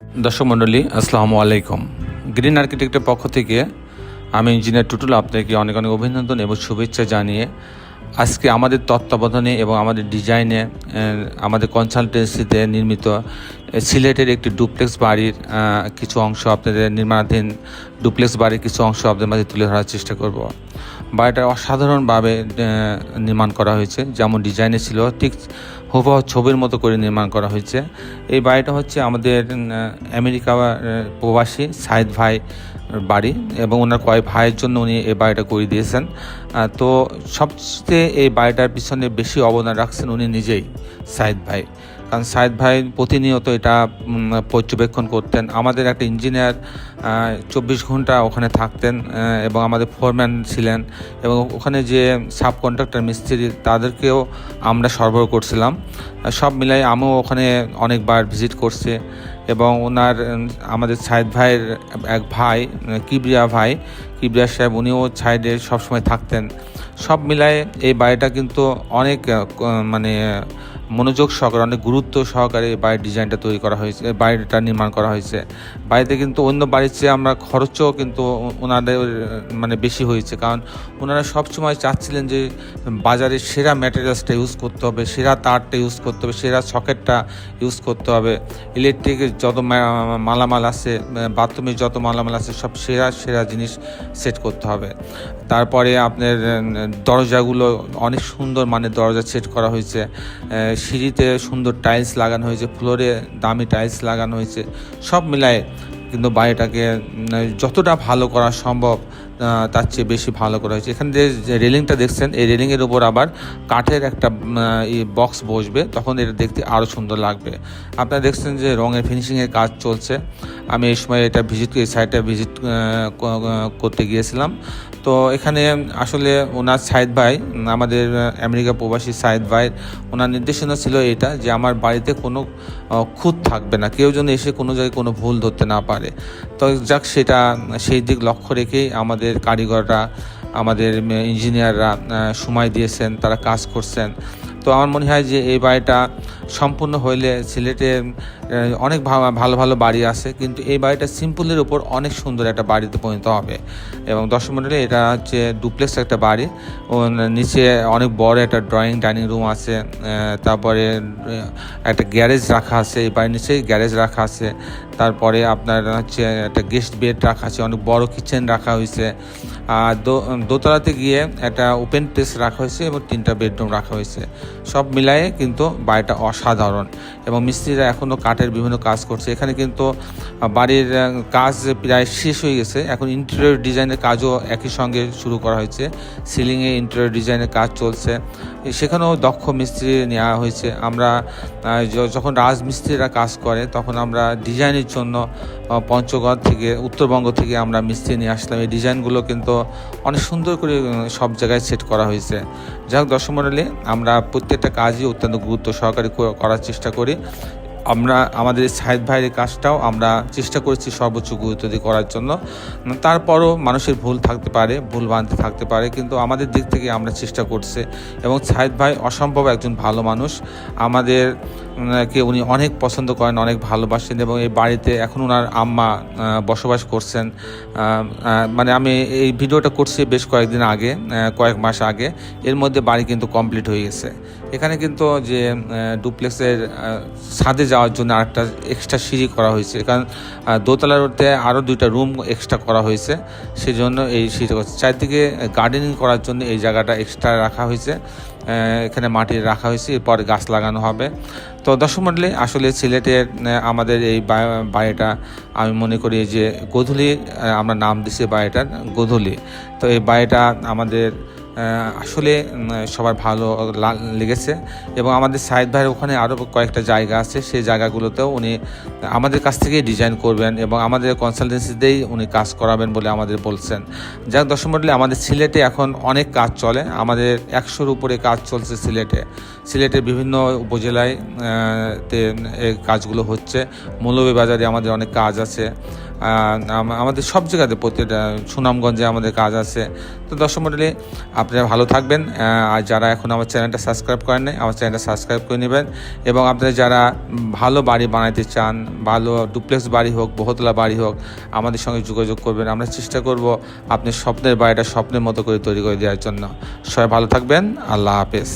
দর্শক মণ্ডলী, আসসালামু আলাইকুম। গ্রিন আর্কিটেক্টের পক্ষ থেকে আমি ইঞ্জিনিয়ার টুটুল আপনাকে অনেক অনেক অভিনন্দন এবং শুভেচ্ছা জানিয়ে আজকে আমাদের তত্ত্বাবধানে এবং আমাদের ডিজাইনে আমাদের কনসালটেন্সিতে নির্মিত সিলেটের একটি ডুপ্লেক্স বাড়ির কিছু অংশ আপনাদের নির্মাণাধীন ডুপ্লেক্স বাড়ির কিছু অংশ আপনাদের মাঝে তুলে ধরার চেষ্টা করব। বাড়িটা অসাধারণভাবে নির্মাণ করা হয়েছে, যেমন ডিজাইনে ছিল ঠিক হুবহু ছবির মতো করে নির্মাণ করা হয়েছে। এই বাড়িটা হচ্ছে আমাদের আমেরিকা প্রবাসী সাইদ ভাই বাড়ি এবং ওনার কয়েক ভাইয়ের জন্য উনি এই বাড়িটা করে দিয়েছেন। তো সবচেয়ে এই বাড়িটার পিছনে বেশি অবদান রাখছেন উনি নিজেই, সাইদ ভাই। কারণ সাইদ ভাই প্রতিনিয়ত এটা পর্যবেক্ষণ করতেন। আমাদের একটা ইঞ্জিনিয়ার 24 ঘন্টা ওখানে থাকতেন এবং আমাদের ফোরম্যান ছিলেন এবং ওখানে যে সাব কন্ট্রাক্টর মিস্ত্রি তাদেরকেও আমরা সরবরাহ করছিলাম। সব মিলাই আমিও ওখানে অনেকবার ভিজিট করছি এবং ওনার আমাদের সাইদ ভাইয়ের এক ভাই কিবরিয়া সাহেব, উনিও সাইডে সবসময় থাকতেন। সব মিলায় এই বাড়িটা কিন্তু অনেক মনোযোগ সহকারে, অনেক গুরুত্ব সহকারে এই বাড়ির ডিজাইনটা তৈরি করা হয়েছে, বাড়িটা নির্মাণ করা হয়েছে। বাড়িতে কিন্তু অন্য বাড়ির চেয়ে আমরা খরচও কিন্তু ওনাদের বেশি হয়েছে, কারণ ওনারা সবসময় চাচ্ছিলেন যে বাজারের সেরা ম্যাটেরিয়ালসটা ইউজ করতে হবে, সেরা তারটা ইউজ করতে হবে, সেরা সকেটটা ইউজ করতে হবে, ইলেকট্রিকের যত মালামাল আছে, বাথরুমের যত মালামাল আছে, সব সেরা জিনিস সেট করতে হবে। তারপরে আপনার দরজাগুলো অনেক সুন্দর মানের দরজা সেট করা হয়েছে, সিঁড়িতে সুন্দর টাইলস লাগানো হয়েছে, ফ্লোরে দামি টাইলস লাগানো হয়েছে। সব মিলায় কিন্তু বাড়িটাকে যতটা ভালো করা সম্ভব তার চেয়ে বেশি ভালো করা হয়েছে। এখানে যে রেলিংটা দেখছেন, এই রেলিংয়ের উপর আবার কাঠের একটা বক্স বসবে, তখন এটা দেখতে আরও সুন্দর লাগবে। আপনারা দেখছেন যে রঙের ফিনিশিংয়ের কাজ চলছে। আমি এই সময় এই সাইটটা ভিজিট করতে গিয়েছিলাম। তো এখানে আসলে ওনার সাইদ ভাই, আমাদের আমেরিকা প্রবাসী সাইদ ভাই, ওনার নির্দেশনা ছিল এটা যে আমার বাড়িতে কোনো খুঁত থাকবে না, কেউ যেন এসে কোনো জায়গায় কোনো ভুল ধরতে না পারে। তো যাক, সেই দিক লক্ষ্য রেখেই আমাদের কারিগররা, আমাদের ইঞ্জিনিয়াররা সময় দিয়েছেন, তারা কাজ করছেন। তো আমার মনে হয় যে এই বাড়িটা সম্পূর্ণ হইলে সিলেটে অনেক ভালো ভালো বাড়ি আছে, কিন্তু এই বাড়িটা সিম্পলের উপর অনেক সুন্দর একটা বাড়িতে পরিণত হবে। এবং দর্শক মণ্ডলী, এটা হচ্ছে ডুপ্লেক্স একটা বাড়ি। ও নিচে অনেক বড় একটা ডাইনিং রুম আছে, তারপরে একটা গ্যারেজ রাখা আছে, এই বাড়ির নিচেই গ্যারেজ রাখা আছে। তারপরে আপনার হচ্ছে একটা গেস্ট বেড রাখা আছে, অনেক বড় কিচেন রাখা হয়েছে। আর দোতলাতে গিয়ে একটা ওপেন প্লেস রাখা হয়েছে এবং 3টা বেডরুম রাখা হয়েছে। সব মিলায়ে কিন্তু বাড়িটা অসাধারণ এবং মিস্ত্রিরা এখনও কাঠের বিভিন্ন কাজ করছে। এখানে কিন্তু বাড়ির কাজ প্রায় শেষ হয়ে গেছে, এখন ইন্টেরিয়র ডিজাইনের কাজও একই সঙ্গে শুরু করা হয়েছে। সিলিংয়ে ইন্টেরিয়র ডিজাইনের কাজ চলছে, সেখানেও দক্ষ মিস্ত্রি নেওয়া হয়েছে। আমরা যখন রাজমিস্ত্রিরা কাজ করে তখন আমরা ডিজাইনের জন্য পঞ্চগড় থেকে, উত্তরবঙ্গ থেকে আমরা মিস্ত্রি নিয়ে আসলাম। এই ডিজাইনগুলো কিন্তু অনেক সুন্দর করে সব জায়গায় সেট করা হয়েছে। যাই হোক দর্শক মণ্ডলী, আমরা প্রত্যেকটা কাজই অত্যন্ত গুরুত্ব সহকারে করার চেষ্টা করি। আমরা আমাদের সাইদ ভাইয়ের কাজটাও আমরা চেষ্টা করেছি সর্বোচ্চ গুরুত্ব দিয়ে করার জন্য। তারপরও মানুষের ভুল থাকতে পারে, ভুল ভ্রান্তি থাকতে পারে, কিন্তু আমাদের দিক থেকে আমরা চেষ্টা করছি। এবং সাইদ ভাই অসম্ভব একজন ভালো মানুষ, আমাদেরকে উনি অনেক পছন্দ করেন, অনেক ভালোবাসেন। এবং এই বাড়িতে এখন ওনার আম্মা বসবাস করছেন। আমি এই ভিডিওটা করছি বেশ কয়েকদিন আগে, কয়েক মাস আগে। এর মধ্যে বাড়ি কিন্তু কমপ্লিট হয়ে গেছে। এখানে কিন্তু যে ডুপ্লেক্সের ছাদে যাওয়ার জন্য আরেকটা এক্সট্রা সিঁড়ি করা হয়েছে, কারণ দোতলার মধ্যে আরও 2টা রুম এক্সট্রা করা হয়েছে, সেই জন্য এই সিঁড়ি করছে। চারদিকে গার্ডেনিং করার জন্য এই জায়গাটা এক্সট্রা রাখা হয়েছে, এখানে মাটি রাখা হয়েছে, এরপর গাছ লাগানো হবে। তো দর্শক মণ্ডলী, আসলে সিলেটের আমাদের এই বাড়িটা আমি মনে করি যে গোধূলি, আমরা নাম দিছি বাড়িটার গোধূলি। তো এই বাড়িটা আমাদের আসলে সবার ভালো লেগেছে এবং আমাদের সাইদ ভাইয়ের ওখানে আরও কয়েকটা জায়গা আছে, সেই জায়গাগুলোতেও উনি আমাদের কাছ থেকেই ডিজাইন করবেন এবং আমাদের কনসালটেন্সিতেই উনি কাজ করাবেন বলে আমাদের বলছেন। যাক দর্শক মণ্ডলী, আমাদের সিলেটে এখন অনেক কাজ চলে, আমাদের 100-র উপরে কাজ চলছে সিলেটের বিভিন্ন উপজেলায় এই কাজগুলো হচ্ছে। মৌলভীবাজারে আমাদের অনেক কাজ আছে, আমাদের সব জায়গাতে প্রতিটা সুনামগঞ্জে আমাদের কাজ আছে। তো দর্শক মণ্ডলী, আপনারা ভালো থাকবেন। আর যারা এখন আমার চ্যানেলটা সাবস্ক্রাইব করেন নাই, আমার চ্যানেলটা সাবস্ক্রাইব করে নেবেন। এবং আপনারা যারা ভালো বাড়ি বানাতে চান, ভালো ডুপ্লেক্স বাড়ি হোক, বহুতলা বাড়ি হোক, আমাদের সঙ্গে যোগাযোগ করবেন। আমরা চেষ্টা করব আপনার স্বপ্নের বাড়িটা স্বপ্নের মতো করে তৈরি করে দেওয়ার জন্য। সবাই ভালো থাকবেন। আল্লাহ হাফেজ।